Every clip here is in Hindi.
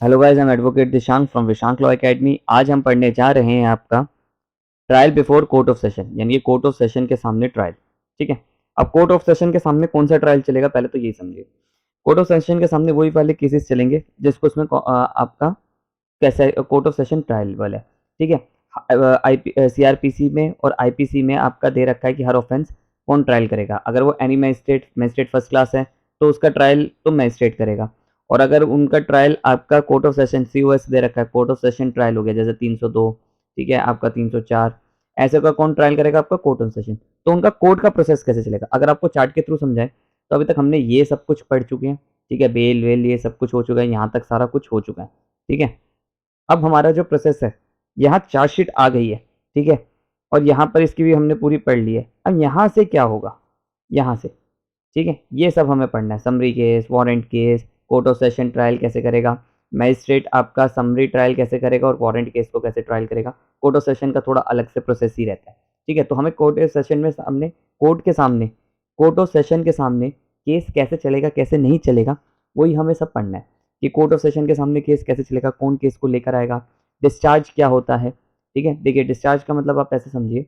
Hello guys, I am advocate Dishank from Vishank law academy. आज हम पढ़ने जा रहे हैं आपका trial before court of session, यानी कि कोर्ट ऑफ सेशन के सामने ट्रायल। ठीक है। अब कोर्ट ऑफ सेशन के सामने कौन सा ट्रायल चलेगा, पहले तो ये समझिए। कोर्ट ऑफ सेशन के सामने वही वाले केसेस चलेंगे जिसको इसमें आपका कैसे कोर्ट ऑफ सेशन ट्रायल वाला है। ठीक है। सीआरपीसी में और आईपीसी में आपका दे रखा है कि हर ऑफेंस कौन ट्रायल करेगा। अगर वो एनी मैजिस्ट्रेट फर्स्ट क्लास है तो उसका ट्रायल तो मैजिस्ट्रेट करेगा, और अगर उनका ट्रायल आपका कोर्ट ऑफ सेशन सीओएस दे रखा है, कोर्ट ऑफ सेशन ट्रायल हो गया जैसे 302, ठीक है, आपका 304, ऐसे का कौन ट्रायल करेगा, आपका कोर्ट ऑफ सेशन। तो उनका कोर्ट का प्रोसेस कैसे चलेगा, अगर आपको चार्ट के थ्रू समझाए तो अभी तक हमने ये सब कुछ पढ़ चुके हैं। ठीक है, बेल वेल ये सब कुछ हो चुका है, यहाँ तक सारा कुछ हो चुका है। ठीक है। अब हमारा जो प्रोसेस है, यहाँ चार्जशीट आ गई है। ठीक है। और यहाँ पर इसकी भी हमने पूरी पढ़ ली है। अब यहाँ से क्या होगा, यहाँ से, ठीक है, ये सब हमें पढ़ना है। Summary case, warrant case, court of session trial कैसे करेगा, मैजिस्ट्रेट आपका समरी ट्रायल कैसे करेगा और वारंट केस को कैसे ट्रायल करेगा। कोर्ट ऑफ सेशन का थोड़ा अलग से प्रोसेस ही रहता है। ठीक है। तो हमें कोर्ट ऑफ सेशन में सामने कोर्ट ऑफ सेशन के सामने केस कैसे चलेगा कैसे नहीं चलेगा, वही हमें सब पढ़ना है कि कोर्ट ऑफ सेशन के सामने केस कैसे चलेगा, कौन केस को लेकर आएगा, डिस्चार्ज क्या होता है। ठीक है। देखिए, डिस्चार्ज का मतलब आप ऐसे समझिए।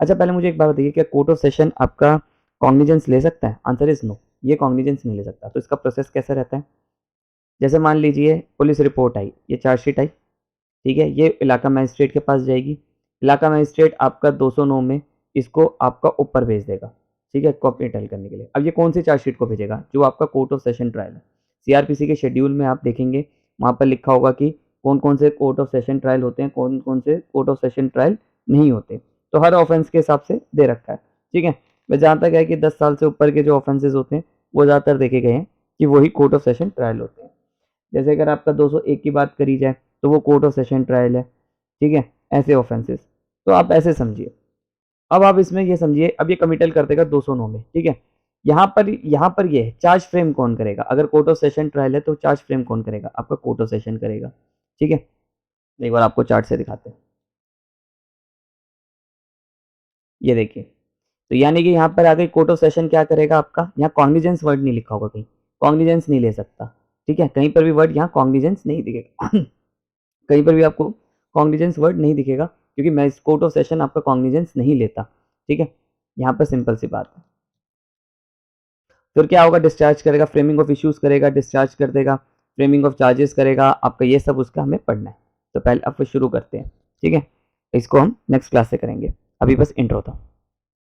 अच्छा, पहले मुझे एक बात बताइए, क्या कोर्ट ऑफ सेशन आपका कॉग्निजेंस ले सकता है? आंसर इज नो, ये कॉग्निजेंस नहीं ले सकता। तो इसका प्रोसेस कैसा रहता है, जैसे मान लीजिए पुलिस रिपोर्ट आई, ये चार्जशीट आई, ठीक है, ये इलाका मजिस्ट्रेट के पास जाएगी। इलाका मजिस्ट्रेट आपका 209 में इसको आपका ऊपर भेज देगा, ठीक है, कॉपी टाइल करने के लिए। अब ये कौन सी चार्जशीट को भेजेगा, जो आपका कोर्ट ऑफ सेशन ट्रायल है। सीआरपीसी के शेड्यूल में आप देखेंगे, वहाँ पर लिखा होगा कि कौन कौन से कोर्ट ऑफ सेशन ट्रायल होते हैं, कौन कौन से कोर्ट ऑफ सेशन ट्रायल नहीं होते। तो हर ऑफेंस के हिसाब से दे रखा है। ठीक है। वह जहाँ तक है कि 10 साल से ऊपर के जो ऑफेंसेज होते हैं वो ज़्यादातर देखे गए हैं कि वही कोर्ट ऑफ सेशन ट्रायल होते हैं। जैसे अगर आपका 201 की बात करी जाए तो वो कोर्ट ऑफ सेशन ट्रायल है। ठीक है, ऐसे ऑफेंसेस। तो आप ऐसे समझिए। अब आप इसमें ये समझिए, अब ये कमिटल कर देगा 209 में। ठीक है। यहाँ पर ये चार्ज फ्रेम कौन करेगा, अगर कोर्ट ऑफ सेशन ट्रायल है तो चार्ज फ्रेम कौन करेगा, आपका कोर्ट ऑफ सेशन करेगा। ठीक है। एक बार आपको चार्ट से दिखाते हैं। ये देखिए, तो यानी कि यहाँ पर आगे कोर्ट ऑफ सेशन क्या करेगा आपका, यहाँ कॉग्निजेंस वर्ड नहीं लिखा होगा, कहीं कॉग्निजेंस नहीं ले सकता। ठीक है, कहीं पर भी वर्ड यहाँ कॉग्निजेंस नहीं दिखेगा कहीं पर भी आपको कॉग्निजेंस वर्ड नहीं दिखेगा, क्योंकि मैं कोर्ट ऑफ सेशन आपका कॉग्निजेंस नहीं लेता। ठीक है। यहाँ पर सिंपल सी बात है। फिर क्या होगा, डिस्चार्ज करेगा, फ्रेमिंग ऑफ इश्यूज करेगा, डिस्चार्ज कर देगा, फ्रेमिंग ऑफ चार्जेस करेगा आपका, ये सब उसका हमें पढ़ना है। तो पहले आप शुरू करते हैं। ठीक है, इसको हम नेक्स्ट क्लास से करेंगे, अभी बस इंट्रो था।